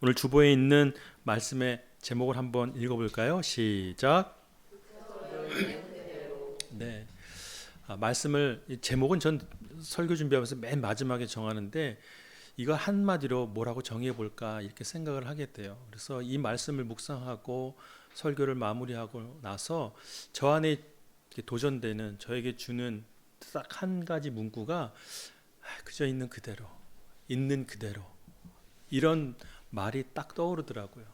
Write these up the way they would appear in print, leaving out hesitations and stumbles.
오늘 주보에 있는 말씀의 제목을 한번 읽어볼까요? 시작. 네, 말씀을 제목은 전 설교 준비하면서 맨 마지막에 정하는데 이거 한마디로 뭐라고 정해 볼까 이렇게 생각을 하게 돼요. 그래서 이 말씀을 묵상하고 설교를 마무리하고 나서 저 안에 도전되는 저에게 주는 딱 한 가지 문구가 그저 있는 그대로 이런 말이 딱 떠오르더라고요.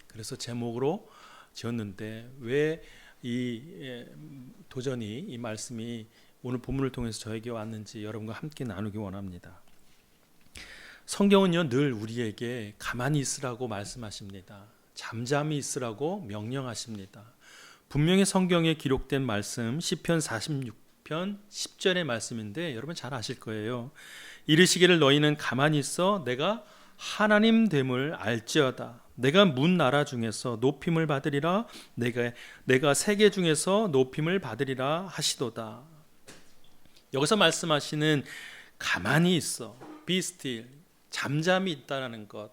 그래서 제목으로 지었는데 왜 이 도전이 이 말씀이 오늘 본문을 통해서 저에게 왔는지 여러분과 함께 나누기 원합니다. 성경은요 늘 우리에게 가만히 있으라고 말씀하십니다. 잠잠히 있으라고 명령하십니다. 분명히 성경에 기록된 말씀 시편 46편 10절의 말씀인데 여러분 잘 아실 거예요. 이르시기를 너희는 가만히 있어 내가 하나님 됨을 알지어다. 내가 문 나라 중에서 높임을 받으리라. 내가 세계 중에서 높임을 받으리라 하시도다. 여기서 말씀하시는 가만히 있어, be still, 잠잠히 있다라는 것.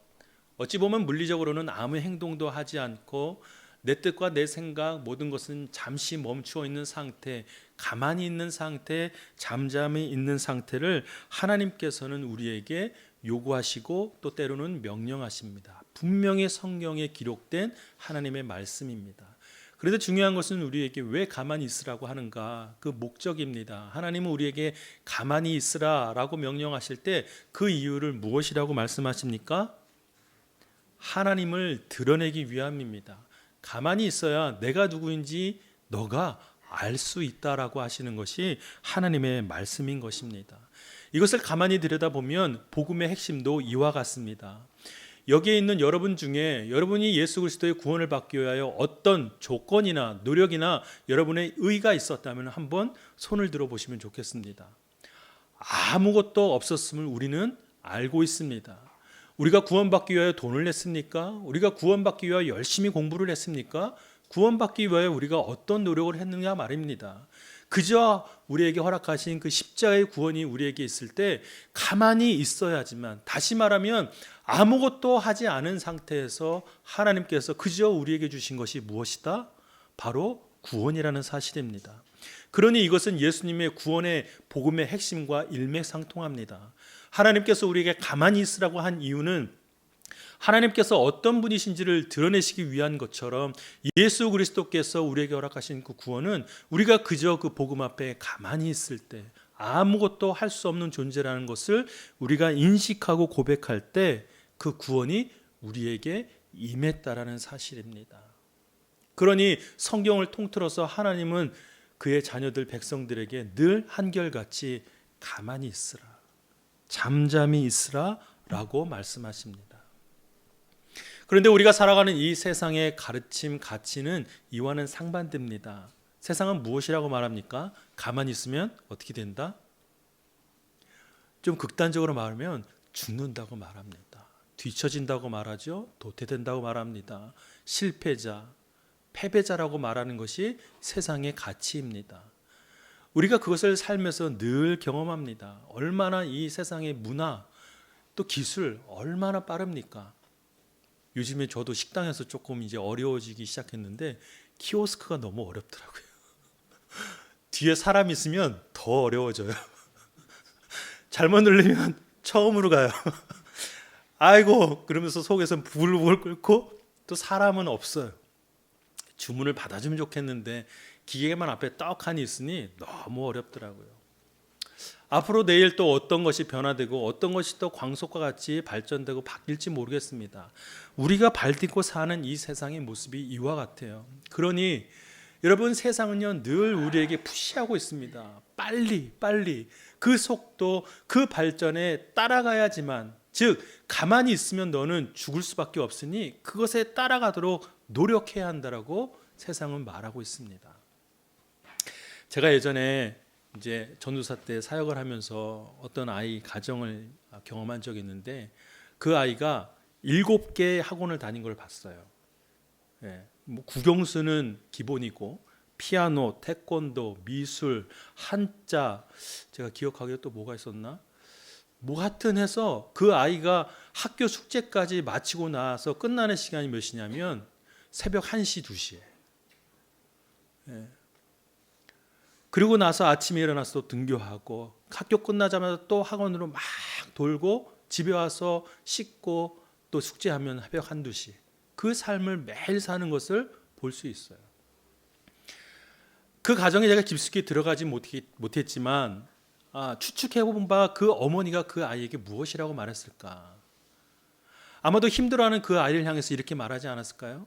어찌 보면 물리적으로는 아무 행동도 하지 않고 내 뜻과 내 생각 모든 것은 잠시 멈추어 있는 상태, 가만히 있는 상태, 잠잠히 있는 상태를 하나님께서는 우리에게 요구하시고 또 때로는 명령하십니다. 분명히 성경에 기록된 하나님의 말씀입니다. 그런데 중요한 것은 우리에게 왜 가만히 있으라고 하는가? 그 목적입니다. 하나님은 우리에게 가만히 있으라라고 명령하실 때 그 이유를 무엇이라고 말씀하십니까? 하나님을 드러내기 위함입니다. 가만히 있어야 내가 누구인지 너가 알 수 있다라고 하시는 것이 하나님의 말씀인 것입니다. 이것을 가만히 들여다보면 복음의 핵심도 이와 같습니다. 여기에 있는 여러분 중에 여러분이 예수 그리스도의 구원을 받기 위하여 어떤 조건이나 노력이나 여러분의 의가 있었다면 한번 손을 들어보시면 좋겠습니다. 아무것도 없었음을 우리는 알고 있습니다. 우리가 구원받기 위하여 돈을 냈습니까? 우리가 구원받기 위하여 열심히 공부를 했습니까? 구원받기 위하여 우리가 어떤 노력을 했느냐 말입니다. 그저 우리에게 허락하신 그 십자가의 구원이 우리에게 있을 때 가만히 있어야지만, 다시 말하면 아무것도 하지 않은 상태에서 하나님께서 그저 우리에게 주신 것이 무엇이다? 바로 구원이라는 사실입니다. 그러니 이것은 예수님의 구원의 복음의 핵심과 일맥상통합니다. 하나님께서 우리에게 가만히 있으라고 한 이유는 하나님께서 어떤 분이신지를 드러내시기 위한 것처럼 예수 그리스도께서 우리에게 허락하신 그 구원은 우리가 그저 그 복음 앞에 가만히 있을 때 아무것도 할 수 없는 존재라는 것을 우리가 인식하고 고백할 때 그 구원이 우리에게 임했다라는 사실입니다. 그러니 성경을 통틀어서 하나님은 그의 자녀들 백성들에게 늘 한결같이 가만히 있으라, 잠잠히 있으라 라고 말씀하십니다. 그런데 우리가 살아가는 이 세상의 가르침, 가치는 이와는 상반됩니다. 세상은 무엇이라고 말합니까? 가만히 있으면 어떻게 된다? 좀 극단적으로 말하면 죽는다고 말합니다. 뒤처진다고 말하죠. 도태된다고 말합니다. 실패자, 패배자라고 말하는 것이 세상의 가치입니다. 우리가 그것을 살면서 늘 경험합니다. 얼마나 이 세상의 문화, 또 기술 얼마나 빠릅니까? 요즘에 저도 식당에서 조금 이제 어려워지기 시작했는데 키오스크가 너무 어렵더라고요. 뒤에 사람 있으면 더 어려워져요. 잘못 누르면 처음으로 가요. 아이고 그러면서 속에서 부글부글 끓고 또 사람은 없어요. 주문을 받아주면 좋겠는데 기계만 앞에 떡하니 있으니 너무 어렵더라고요. 앞으로 내일 또 어떤 것이 변화되고 어떤 것이 또 광속과 같이 발전되고 바뀔지 모르겠습니다. 우리가 발딛고 사는 이 세상의 모습이 이와 같아요. 그러니 여러분, 세상은요 늘 우리에게 푸시하고 있습니다. 빨리 그 속도, 그 발전에 따라가야지만, 즉 가만히 있으면 너는 죽을 수밖에 없으니 그것에 따라가도록 노력해야 한다라고 세상은 말하고 있습니다. 제가 예전에 이제 전도사 때 사역을 하면서 어떤 아이 가정을 경험한 적이 있는데 그 아이가 7개의 학원을 다닌 걸 봤어요. 뭐 국영수는 기본이고 피아노, 태권도, 미술, 한자, 제가 기억하기에 또 뭐가 있었나? 뭐 하여튼 해서 그 아이가 학교 숙제까지 마치고 나서 끝나는 시간이 몇 시냐면 새벽 1시, 2시에. 그리고 나서 아침에 일어나서 또 등교하고 학교 끝나자마자 또 학원으로 막 돌고 집에 와서 씻고 또 숙제하면 새벽 1, 2시. 그 삶을 매일 사는 것을 볼 수 있어요. 그 가정에 제가 깊숙이 들어가지 못했지만 추측해본 바 그 어머니가 그 아이에게 무엇이라고 말했을까? 아마도 힘들어하는 그 아이를 향해서 이렇게 말하지 않았을까요?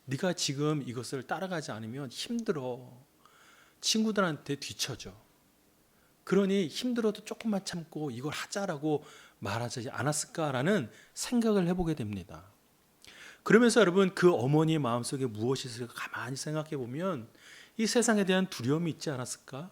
네가 지금 이것을 따라가지 않으면 힘들어. 친구들한테 뒤처져. 그러니 힘들어도 조금만 참고 이걸 하자라고 말하지 않았을까라는 생각을 해보게 됩니다. 그러면서 여러분 그 어머니의 마음속에 무엇이 있을까 가만히 생각해 보면 이 세상에 대한 두려움이 있지 않았을까?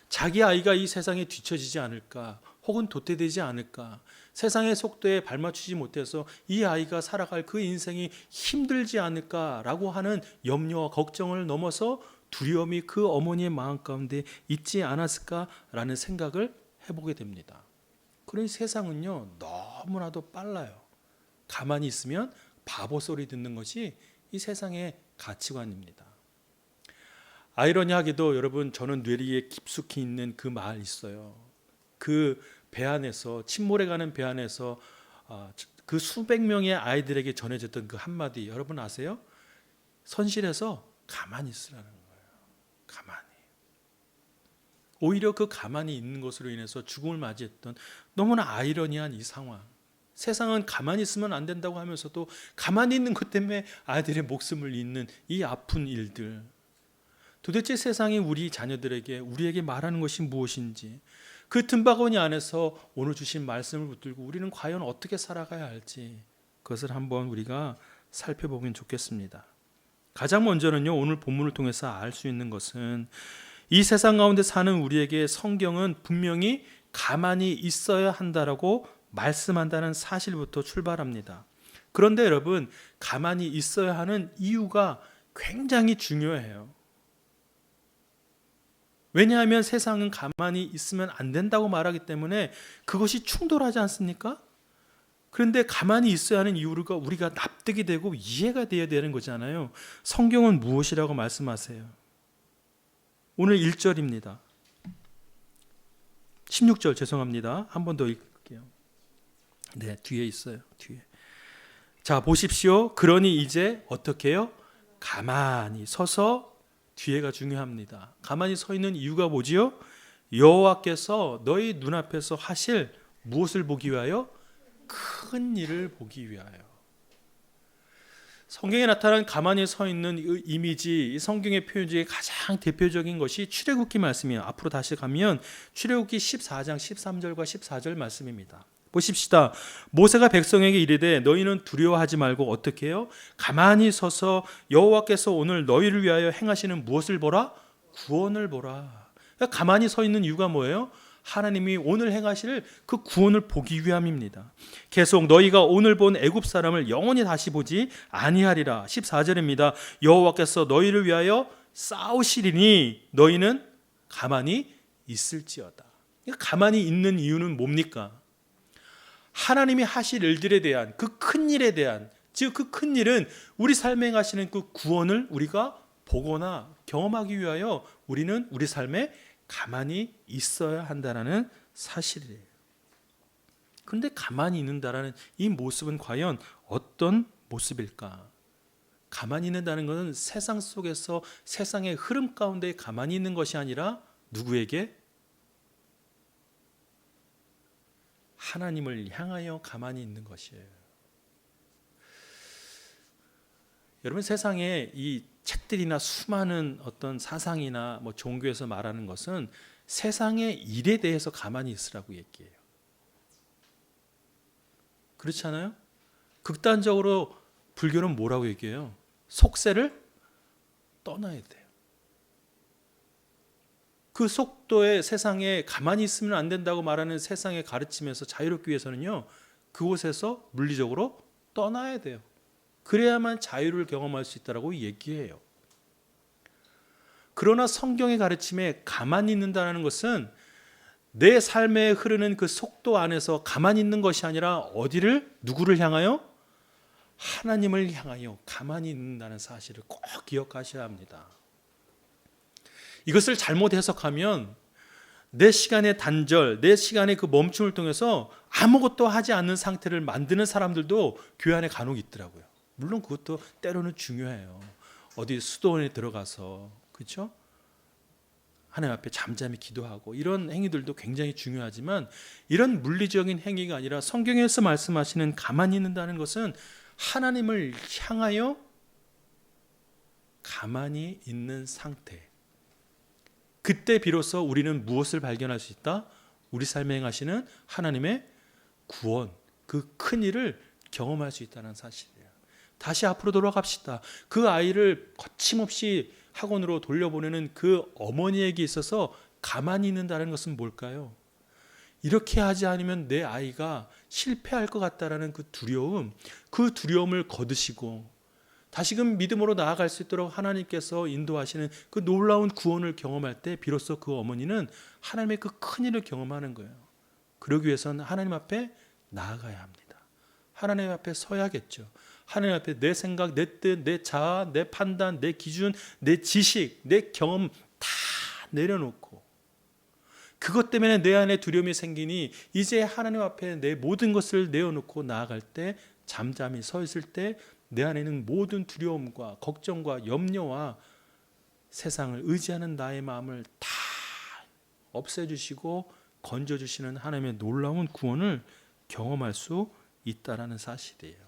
자기 아이가 이 세상에 뒤처지지 않을까? 혹은 도태되지 않을까? 세상의 속도에 발맞추지 못해서 이 아이가 살아갈 그 인생이 힘들지 않을까라고 하는 염려와 걱정을 넘어서 두려움이 그 어머니의 마음 가운데 있지 않았을까라는 생각을 해보게 됩니다. 그러니 세상은요 너무나도 빨라요. 가만히 있으면 바보 소리 듣는 것이 이 세상의 가치관입니다. 아이러니하게도 여러분 저는 뇌리에 깊숙이 있는 그 말 있어요. 그 배 안에서 침몰해 가는 배 안에서 그 수백 명의 아이들에게 전해졌던 그 한마디 여러분 아세요? 선실해서 가만히 있으라는 거예요. 가만히. 오히려 그 가만히 있는 것으로 인해서 죽음을 맞이했던 너무나 아이러니한 이 상황. 세상은 가만히 있으면 안 된다고 하면서도 가만히 있는 것 때문에 아이들의 목숨을 잃는 이 아픈 일들. 도대체 세상이 우리 자녀들에게 우리에게 말하는 것이 무엇인지 그 틈바구니 안에서 오늘 주신 말씀을 붙들고 우리는 과연 어떻게 살아가야 할지 그것을 한번 우리가 살펴보면 좋겠습니다. 가장 먼저는요 오늘 본문을 통해서 알 수 있는 것은 이 세상 가운데 사는 우리에게 성경은 분명히 가만히 있어야 한다라고 말씀한다는 사실부터 출발합니다. 그런데 여러분 가만히 있어야 하는 이유가 굉장히 중요해요. 왜냐하면 세상은 가만히 있으면 안 된다고 말하기 때문에 그것이 충돌하지 않습니까? 그런데 가만히 있어야 하는 이유가 우리가 납득이 되고 이해가 되어야 되는 거잖아요. 성경은 무엇이라고 말씀하세요? 오늘 1절입니다. 16절 죄송합니다. 한 번 더 읽을게요. 네, 뒤에 있어요. 뒤에. 자, 보십시오. 그러니 이제 어떻게 해요? 가만히 서서 뒤에가 중요합니다. 가만히 서 있는 이유가 뭐지요? 여호와께서 너희 눈앞에서 하실 무엇을 보기 위하여? 큰 일을 보기 위하여. 성경에 나타난 가만히 서 있는 이 이미지, 이 성경의 표현 중에 가장 대표적인 것이 출애굽기 말씀이에요. 앞으로 다시 가면 출애굽기 14장 13절과 14절 말씀입니다. 보십시다. 모세가 백성에게 이르되 너희는 두려워하지 말고 어떻게 해요? 가만히 서서 여호와께서 오늘 너희를 위하여 행하시는 무엇을 보라? 구원을 보라. 그러니까 가만히 서 있는 이유가 뭐예요? 하나님이 오늘 행하실 그 구원을 보기 위함입니다. 계속 너희가 오늘 본 애굽 사람을 영원히 다시 보지 아니하리라. 14절입니다. 여호와께서 너희를 위하여 싸우시리니 너희는 가만히 있을지어다. 그러니까 가만히 있는 이유는 뭡니까? 하나님이 하실 일들에 대한 그 큰 일에 대한 즉 그 큰 일은 우리 삶에 행하시는 그 구원을 우리가 보거나 경험하기 위하여 우리는 우리 삶에 가만히 있어야 한다는 사실이에요. 그런데 가만히 있는다라는 이 모습은 과연 어떤 모습일까? 가만히 있는다는 것은 세상 속에서 세상의 흐름 가운데 가만히 있는 것이 아니라 누구에게? 하나님을 향하여 가만히 있는 것이에요. 여러분 세상에 이 책들이나 수많은 어떤 사상이나 뭐 종교에서 말하는 것은 세상의 일에 대해서 가만히 있으라고 얘기해요. 그렇지 않아요? 극단적으로 불교는 뭐라고 얘기해요? 속세를 떠나야 돼요. 그 속도의 세상에 가만히 있으면 안 된다고 말하는 세상의 가르침에서 자유롭기 위해서는요, 그곳에서 물리적으로 떠나야 돼요. 그래야만 자유를 경험할 수 있다고 얘기해요. 그러나 성경의 가르침에 가만히 있는다는 것은 내 삶에 흐르는 그 속도 안에서 가만히 있는 것이 아니라 어디를 누구를 향하여? 하나님을 향하여 가만히 있는다는 사실을 꼭 기억하셔야 합니다. 이것을 잘못 해석하면 내 시간의 단절, 내 시간의 그 멈춤을 통해서 아무것도 하지 않는 상태를 만드는 사람들도 교회 안에 간혹 있더라고요. 물론 그것도 때로는 중요해요. 어디 수도원에 들어가서, 그렇죠? 하나님 앞에 잠잠히 기도하고 이런 행위들도 굉장히 중요하지만 이런 물리적인 행위가 아니라 성경에서 말씀하시는 가만히 있는다는 것은 하나님을 향하여 가만히 있는 상태. 그때 비로소 우리는 무엇을 발견할 수 있다? 우리 삶에 행하시는 하나님의 구원, 그 큰 일을 경험할 수 있다는 사실이에요. 다시 앞으로 돌아갑시다. 그 아이를 거침없이 학원으로 돌려보내는 그 어머니에게 있어서 가만히 있는다는 것은 뭘까요? 이렇게 하지 않으면 내 아이가 실패할 것 같다라는 그 두려움을 거두시고 다시금 믿음으로 나아갈 수 있도록 하나님께서 인도하시는 그 놀라운 구원을 경험할 때 비로소 그 어머니는 하나님의 그 큰 일을 경험하는 거예요. 그러기 위해서는 하나님 앞에 나아가야 합니다. 하나님 앞에 서야겠죠. 하나님 앞에 내 생각, 내 뜻, 내 자아, 내 판단, 내 기준, 내 지식, 내 경험 다 내려놓고 그것 때문에 내 안에 두려움이 생기니 이제 하나님 앞에 내 모든 것을 내어놓고 나아갈 때 잠잠히 서 있을 때 내 안에는 모든 두려움과 걱정과 염려와 세상을 의지하는 나의 마음을 다 없애주시고 건져주시는 하나님의 놀라운 구원을 경험할 수 있다는 사실이에요.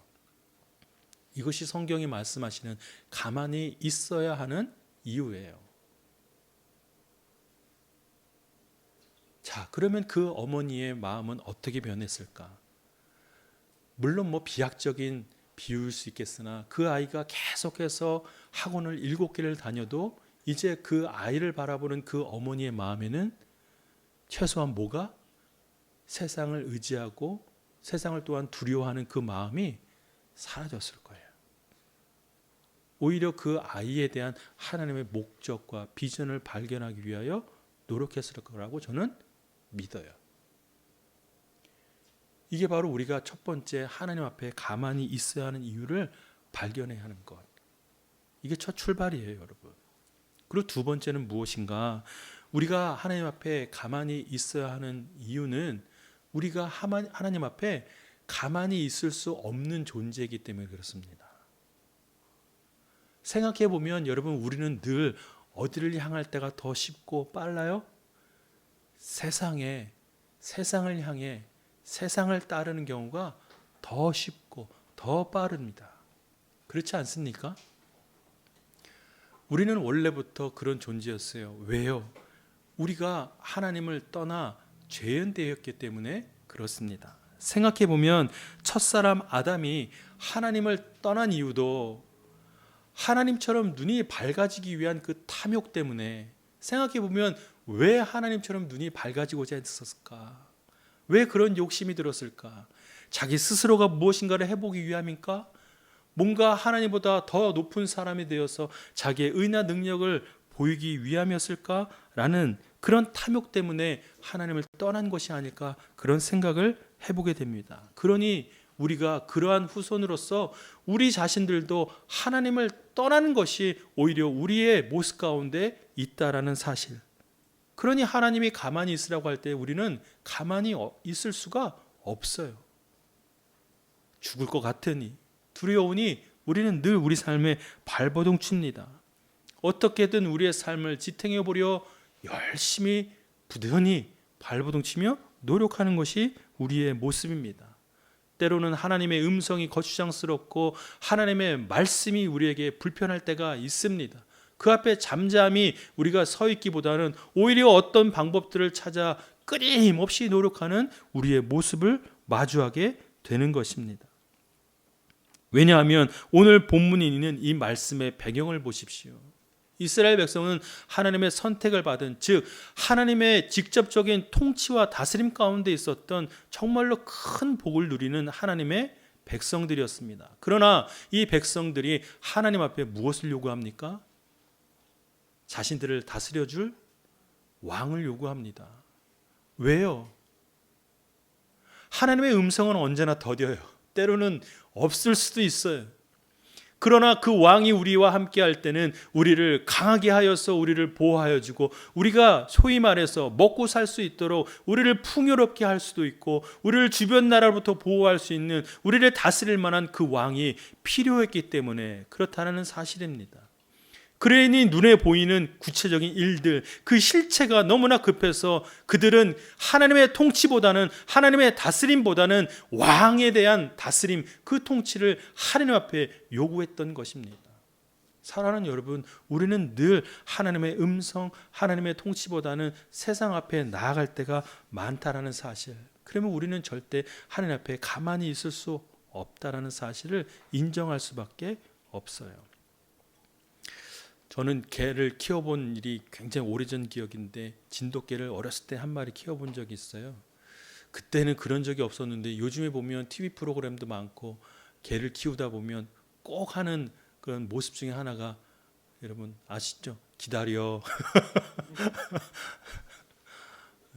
이것이 성경이 말씀하시는 가만히 있어야 하는 이유예요. 자, 그러면 그 어머니의 마음은 어떻게 변했을까? 물론 비약적인 비유일 수 있겠으나 그 아이가 계속해서 학원을 7개를 다녀도 이제 그 아이를 바라보는 그 어머니의 마음에는 최소한 뭐가? 세상을 의지하고 세상을 또한 두려워하는 그 마음이 사라졌을 거예요. 오히려 그 아이에 대한 하나님의 목적과 비전을 발견하기 위하여 노력했을 거라고 저는 믿어요. 이게 바로 우리가 첫 번째 하나님 앞에 가만히 있어야 하는 이유를 발견해야 하는 것. 이게 첫 출발이에요, 여러분. 그리고 두 번째는 무엇인가? 우리가 하나님 앞에 가만히 있어야 하는 이유는 우리가 하나님 앞에 가만히 있을 수 없는 존재이기 때문에 그렇습니다. 생각해 보면 여러분, 우리는 늘 어디를 향할 때가 더 쉽고 빨라요? 세상을 향해 세상을 따르는 경우가 더 쉽고 더 빠릅니다. 그렇지 않습니까? 우리는 원래부터 그런 존재였어요. 왜요? 우리가 하나님을 떠나 죄인되었기 때문에 그렇습니다. 생각해 보면 첫사람 아담이 하나님을 떠난 이유도 하나님처럼 눈이 밝아지기 위한 그 탐욕 때문에, 생각해 보면 왜 하나님처럼 눈이 밝아지고자 했었을까? 왜 그런 욕심이 들었을까? 자기 스스로가 무엇인가를 해보기 위함입니까? 뭔가 하나님보다 더 높은 사람이 되어서 자기의 의나 능력을 보이기 위함이었을까? 라는 그런 탐욕 때문에 하나님을 떠난 것이 아닐까, 그런 생각을 해보게 됩니다. 그러니 우리가 그러한 후손으로서 우리 자신들도 하나님을 떠나는 것이 오히려 우리의 모습 가운데 있다라는 사실. 그러니 하나님이 가만히 있으라고 할 때 우리는 가만히 있을 수가 없어요. 죽을 것 같으니, 두려우니 우리는 늘 우리 삶에 발버둥 칩니다. 어떻게든 우리의 삶을 지탱해 보려 열심히 부단히 발버둥 치며 노력하는 것이 우리의 모습입니다. 때로는 하나님의 음성이 거추장스럽고 하나님의 말씀이 우리에게 불편할 때가 있습니다. 그 앞에 잠잠히 우리가 서 있기보다는 오히려 어떤 방법들을 찾아 끊임없이 노력하는 우리의 모습을 마주하게 되는 것입니다. 왜냐하면 오늘 본문이 있는 이 말씀의 배경을 보십시오. 이스라엘 백성은 하나님의 선택을 받은, 즉 하나님의 직접적인 통치와 다스림 가운데 있었던 정말로 큰 복을 누리는 하나님의 백성들이었습니다. 그러나 이 백성들이 하나님 앞에 무엇을 요구합니까? 자신들을 다스려줄 왕을 요구합니다. 왜요? 하나님의 음성은 언제나 더뎌요. 때로는 없을 수도 있어요. 그러나 그 왕이 우리와 함께 할 때는 우리를 강하게 하여서 우리를 보호하여 주고, 우리가 소위 말해서 먹고 살 수 있도록 우리를 풍요롭게 할 수도 있고, 우리를 주변 나라로부터 보호할 수 있는, 우리를 다스릴 만한 그 왕이 필요했기 때문에 그렇다는 사실입니다. 그러니 눈에 보이는 구체적인 일들, 그 실체가 너무나 급해서 그들은 하나님의 통치보다는, 하나님의 다스림보다는 왕에 대한 다스림, 그 통치를 하나님 앞에 요구했던 것입니다. 사랑하는 여러분, 우리는 늘 하나님의 음성, 하나님의 통치보다는 세상 앞에 나아갈 때가 많다라는 사실, 그러면 우리는 절대 하나님 앞에 가만히 있을 수 없다라는 사실을 인정할 수밖에 없어요. 저는 개를 키워본 일이 굉장히 오래전 기억인데, 진돗개를 어렸을 때 한 마리 키워본 적이 있어요. 그때는 그런 적이 없었는데 요즘에 보면 TV 프로그램도 많고 개를 키우다 보면 꼭 하는 그런 모습 중에 하나가, 여러분 아시죠? 기다려.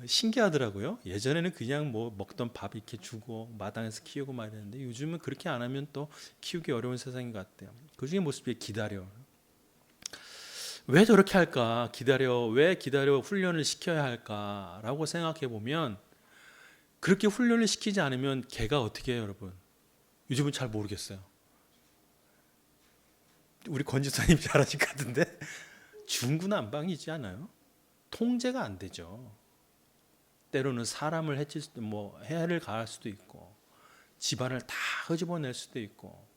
신기하더라고요. 예전에는 그냥 뭐 먹던 밥 이렇게 주고 마당에서 키우고 막 이랬는데, 요즘은 그렇게 안 하면 또 키우기 어려운 세상인 것 같아요. 그 중에 모습이 기다려. 왜 저렇게 할까? 왜 기다려 훈련을 시켜야 할까라고 생각해 보면, 그렇게 훈련을 시키지 않으면 개가 어떻게 해요, 여러분? 요즘은 잘 모르겠어요. 우리 권지사님 잘하실 것 같은데 중구난방이지 않아요? 통제가 안 되죠. 때로는 사람을 해칠 수도, 해를 가할 수도 있고, 집안을 다 흐집어낼 수도 있고.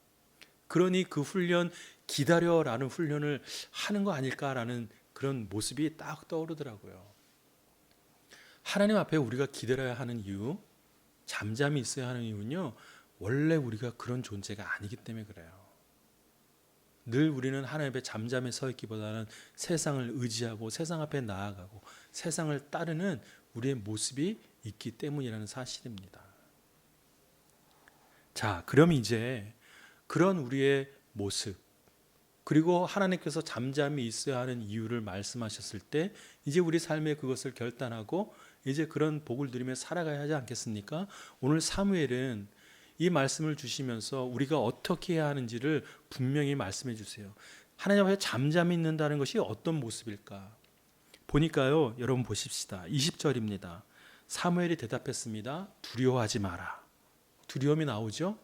그러니 그 훈련, 기다려라는 훈련을 하는 거 아닐까라는 그런 모습이 딱 떠오르더라고요. 하나님 앞에 우리가 기다려야 하는 이유, 잠잠히 있어야 하는 이유는요, 원래 우리가 그런 존재가 아니기 때문에 그래요. 늘 우리는 하나님 앞에 잠잠히 서 있기보다는 세상을 의지하고 세상 앞에 나아가고 세상을 따르는 우리의 모습이 있기 때문이라는 사실입니다. 자, 그럼 이제 그런 우리의 모습, 그리고 하나님께서 잠잠히 있어야 하는 이유를 말씀하셨을 때, 이제 우리 삶에 그것을 결단하고 이제 그런 복을 누리며 살아가야 하지 않겠습니까? 오늘 사무엘은 이 말씀을 주시면서 우리가 어떻게 해야 하는지를 분명히 말씀해 주세요. 하나님 앞에 잠잠히 있는다는 것이 어떤 모습일까? 보니까요, 여러분 보십시다. 20절입니다. 사무엘이 대답했습니다. 두려워하지 마라. 두려움이 나오죠?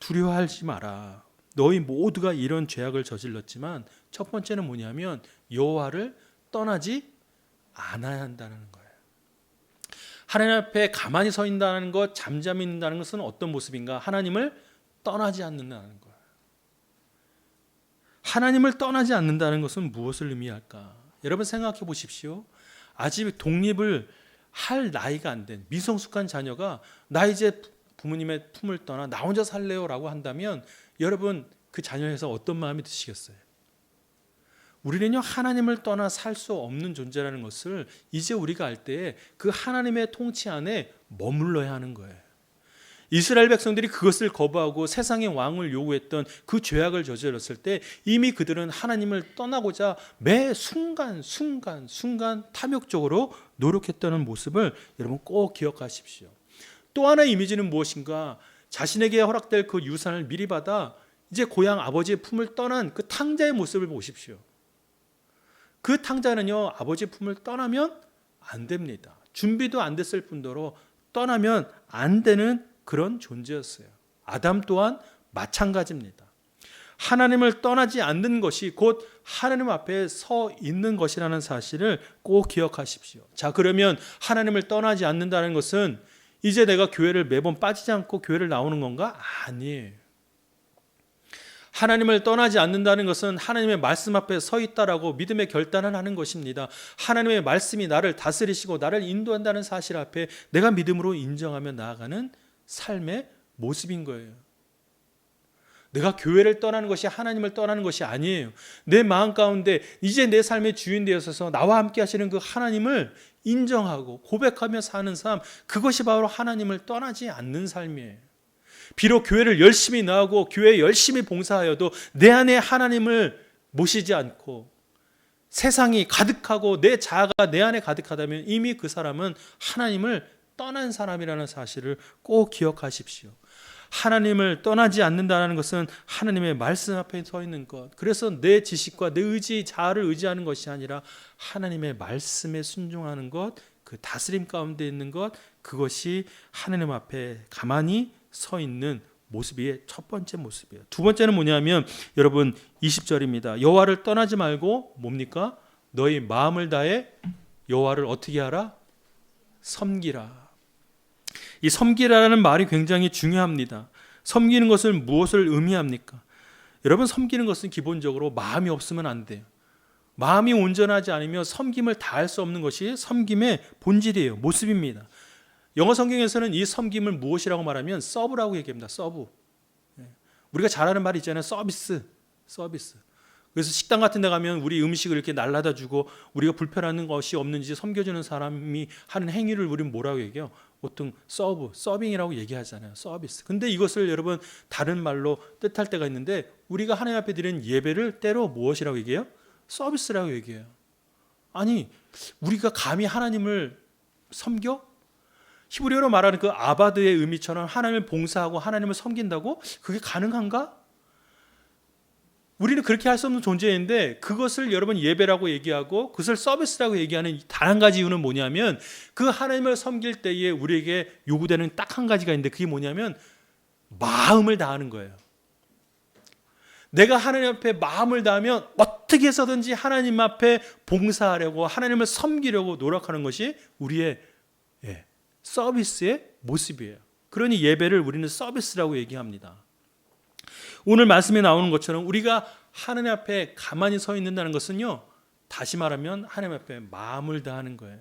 두려워하지 마라. 너희 모두가 이런 죄악을 저질렀지만 첫 번째는 뭐냐면 여호와를 떠나지 않아야 한다는 거예요. 하나님 앞에 가만히 서 있다는 것, 잠잠히 있는다는 것은 어떤 모습인가? 하나님을 떠나지 않는다는 거예요. 하나님을 떠나지 않는다는 것은 무엇을 의미할까? 여러분 생각해 보십시오. 아직 독립을 할 나이가 안 된 미성숙한 자녀가 나 이제 부모님의 품을 떠나 나 혼자 살래요 라고 한다면, 여러분 그 자녀에서 어떤 마음이 드시겠어요? 우리는요, 하나님을 떠나 살 수 없는 존재라는 것을 이제 우리가 알 때에 그 하나님의 통치 안에 머물러야 하는 거예요. 이스라엘 백성들이 그것을 거부하고 세상의 왕을 요구했던 그 죄악을 저질렀을 때 이미 그들은 하나님을 떠나고자 매 순간 탐욕적으로 노력했다는 모습을 여러분 꼭 기억하십시오. 또 하나의 이미지는 무엇인가? 자신에게 허락될 그 유산을 미리 받아 이제 고향 아버지의 품을 떠난 그 탕자의 모습을 보십시오. 그 탕자는요, 아버지의 품을 떠나면 안 됩니다. 준비도 안 됐을 뿐더러 떠나면 안 되는 그런 존재였어요. 아담 또한 마찬가지입니다. 하나님을 떠나지 않는 것이 곧 하나님 앞에 서 있는 것이라는 사실을 꼭 기억하십시오. 자, 그러면 하나님을 떠나지 않는다는 것은 이제 내가 교회를 매번 빠지지 않고 교회를 나오는 건가? 아니에요. 하나님을 떠나지 않는다는 것은 하나님의 말씀 앞에 서 있다라고 믿음의 결단을 하는 것입니다. 하나님의 말씀이 나를 다스리시고 나를 인도한다는 사실 앞에 내가 믿음으로 인정하며 나아가는 삶의 모습인 거예요. 내가 교회를 떠나는 것이 하나님을 떠나는 것이 아니에요. 내 마음 가운데 이제 내 삶의 주인 되어서 나와 함께 하시는 그 하나님을 인정하고 고백하며 사는 삶, 그것이 바로 하나님을 떠나지 않는 삶이에요. 비록 교회를 열심히 나오고 교회에 열심히 봉사하여도 내 안에 하나님을 모시지 않고 세상이 가득하고 내 자아가 내 안에 가득하다면 이미 그 사람은 하나님을 떠난 사람이라는 사실을 꼭 기억하십시오. 하나님을 떠나지 않는다는 것은 하나님의 말씀 앞에 서 있는 것, 그래서 내 지식과 내 의지, 자아를 의지하는 것이 아니라 하나님의 말씀에 순종하는 것, 그 다스림 가운데 있는 것, 그것이 하나님 앞에 가만히 서 있는 모습이 첫 번째 모습이에요. 두 번째는 뭐냐면 여러분 20절입니다. 여호와를 떠나지 말고 뭡니까? 너희 마음을 다해 여호와를 어떻게 하라? 섬기라. 이 섬기라는 말이 굉장히 중요합니다. 섬기는 것은 무엇을 의미합니까? 여러분, 섬기는 것은 기본적으로 마음이 없으면 안 돼요. 마음이 온전하지 않으면 섬김을 다할 수 없는 것이 섬김의 본질이에요. 모습입니다. 영어 성경에서는 이 섬김을 무엇이라고 말하면 서브라고 얘기합니다. 서브. 우리가 잘 아는 말 있잖아요. 서비스. 그래서 식당 같은 데 가면 우리 음식을 이렇게 날라다 주고 우리가 불편한 것이 없는지 섬겨주는 사람이 하는 행위를 우리는 뭐라고 얘기해요? 보통 서빙이라고 얘기하잖아요. 서비스. 근데 이것을 여러분 다른 말로 뜻할 때가 있는데 우리가 하나님 앞에 드리는 예배를 때로 무엇이라고 얘기해요? 서비스라고 얘기해요. 아니, 우리가 감히 하나님을 섬겨? 히브리어로 말하는 그 아바드의 의미처럼 하나님을 봉사하고 하나님을 섬긴다고? 그게 가능한가? 우리는 그렇게 할 수 없는 존재인데 그것을 여러분 예배라고 얘기하고 그것을 서비스라고 얘기하는 단 한 가지 이유는 뭐냐면 그 하나님을 섬길 때에 우리에게 요구되는 딱 한 가지가 있는데 그게 뭐냐면 마음을 다하는 거예요. 내가 하나님 앞에 마음을 다하면 어떻게 해서든지 하나님 앞에 봉사하려고 하나님을 섬기려고 노력하는 것이 우리의 서비스의 모습이에요. 그러니 예배를 우리는 서비스라고 얘기합니다. 오늘 말씀에 나오는 것처럼 우리가 하나님 앞에 가만히 서 있는다는 것은요, 다시 말하면 하나님 앞에 마음을 다하는 거예요.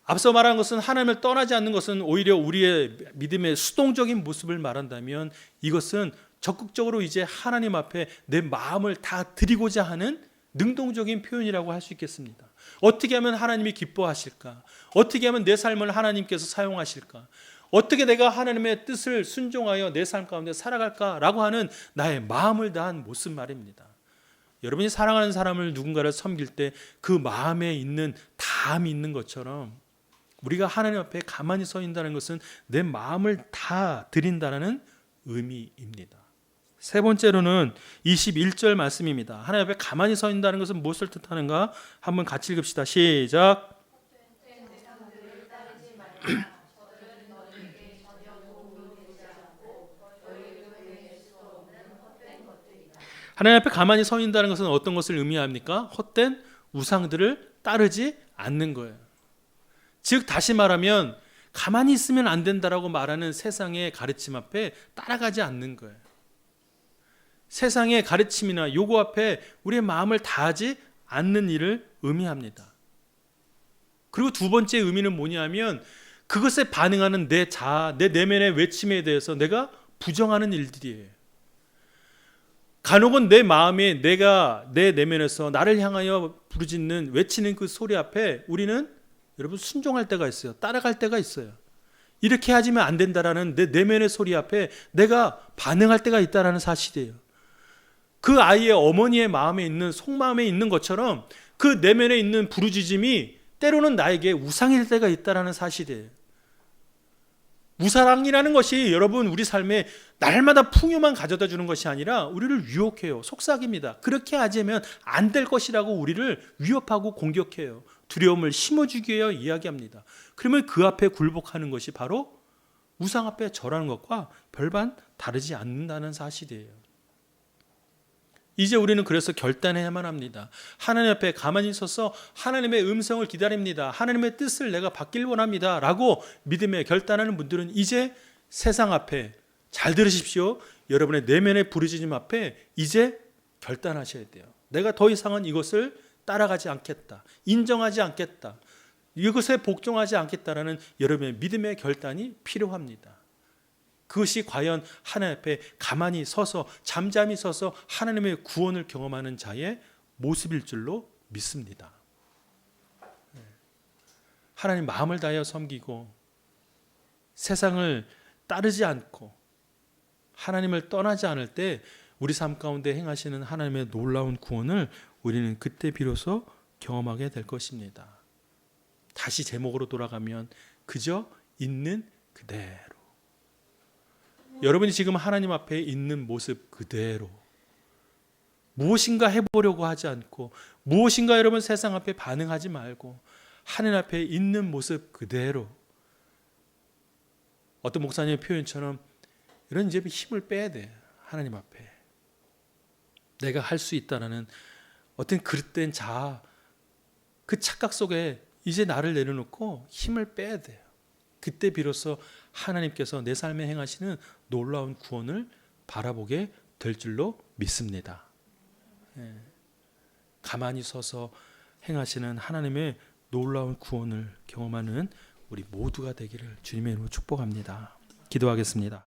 앞서 말한 것은 하나님을 떠나지 않는 것은 오히려 우리의 믿음의 수동적인 모습을 말한다면 이것은 적극적으로 이제 하나님 앞에 내 마음을 다 드리고자 하는 능동적인 표현이라고 할 수 있겠습니다. 어떻게 하면 하나님이 기뻐하실까? 어떻게 하면 내 삶을 하나님께서 사용하실까? 어떻게 내가 하나님의 뜻을 순종하여 내 삶 가운데 살아갈까라고 하는 나의 마음을 다한 모습 말입니다. 여러분이 사랑하는 사람을 누군가를 섬길 때 그 마음에 있는 다함이 있는 것처럼 우리가 하나님 앞에 가만히 서 있다는 것은 내 마음을 다 드린다는 의미입니다. 세 번째로는 21절 말씀입니다. 하나님 앞에 가만히 서 있다는 것은 무엇을 뜻하는가? 한번 같이 읽읍시다. 시작. 하나님 앞에 가만히 서 있다는 것은 어떤 것을 의미합니까? 헛된 우상들을 따르지 않는 거예요. 즉 다시 말하면 가만히 있으면 안 된다라고 말하는 세상의 가르침 앞에 따라가지 않는 거예요. 세상의 가르침이나 요구 앞에 우리의 마음을 다하지 않는 일을 의미합니다. 그리고 두 번째 의미는 뭐냐면 그것에 반응하는 내 자아, 내 내면의 외침에 대해서 내가 부정하는 일들이에요. 간혹은 내 마음에 내가 내 내면에서 나를 향하여 부르짖는 외치는 그 소리 앞에 우리는 여러분 순종할 때가 있어요. 따라갈 때가 있어요. 이렇게 하지면 안 된다라는 내 내면의 소리 앞에 내가 반응할 때가 있다라는 사실이에요. 그 아이의 어머니의 마음에 있는 속마음에 있는 것처럼 그 내면에 있는 부르짖음이 때로는 나에게 우상일 때가 있다라는 사실이에요. 우상이라는 것이 여러분 우리 삶에 날마다 풍요만 가져다 주는 것이 아니라 우리를 유혹해요. 속삭입니다. 그렇게 하자면 안 될 것이라고 우리를 위협하고 공격해요. 두려움을 심어주기 위해 이야기합니다. 그러면 그 앞에 굴복하는 것이 바로 우상 앞에 절하는 것과 별반 다르지 않는다는 사실이에요. 이제 우리는 그래서 결단해야만 합니다. 하나님 앞에 가만히 서서 하나님의 음성을 기다립니다. 하나님의 뜻을 내가 받길 원합니다. 라고 믿음에 결단하는 분들은 이제 세상 앞에 잘 들으십시오. 여러분의 내면의 부르짖음 앞에 이제 결단하셔야 돼요. 내가 더 이상은 이것을 따라가지 않겠다. 인정하지 않겠다. 이것에 복종하지 않겠다라는 여러분의 믿음의 결단이 필요합니다. 그것이 과연 하나님 앞에 가만히 서서 잠잠히 서서 하나님의 구원을 경험하는 자의 모습일 줄로 믿습니다. 하나님 마음을 다하여 섬기고 세상을 따르지 않고 하나님을 떠나지 않을 때 우리 삶 가운데 행하시는 하나님의 놀라운 구원을 우리는 그때 비로소 경험하게 될 것입니다. 다시 제목으로 돌아가면 그저 있는 그대로. 여러분이 지금 하나님 앞에 있는 모습 그대로, 무엇인가 해보려고 하지 않고, 무엇인가 여러분 세상 앞에 반응하지 말고 하나님 앞에 있는 모습 그대로. 어떤 목사님의 표현처럼 이런 이제 힘을 빼야 돼. 하나님 앞에 내가 할 수 있다라는 어떤 그릇된 자아, 그 착각 속에 이제 나를 내려놓고 힘을 빼야 돼요. 그때 비로소 하나님께서 내 삶에 행하시는 놀라운 구원을 바라보게 될 줄로 믿습니다. 가만히 서서 행하시는 하나님의 놀라운 구원을 경험하는 우리 모두가 되기를 주님의 이름으로 축복합니다. 기도하겠습니다.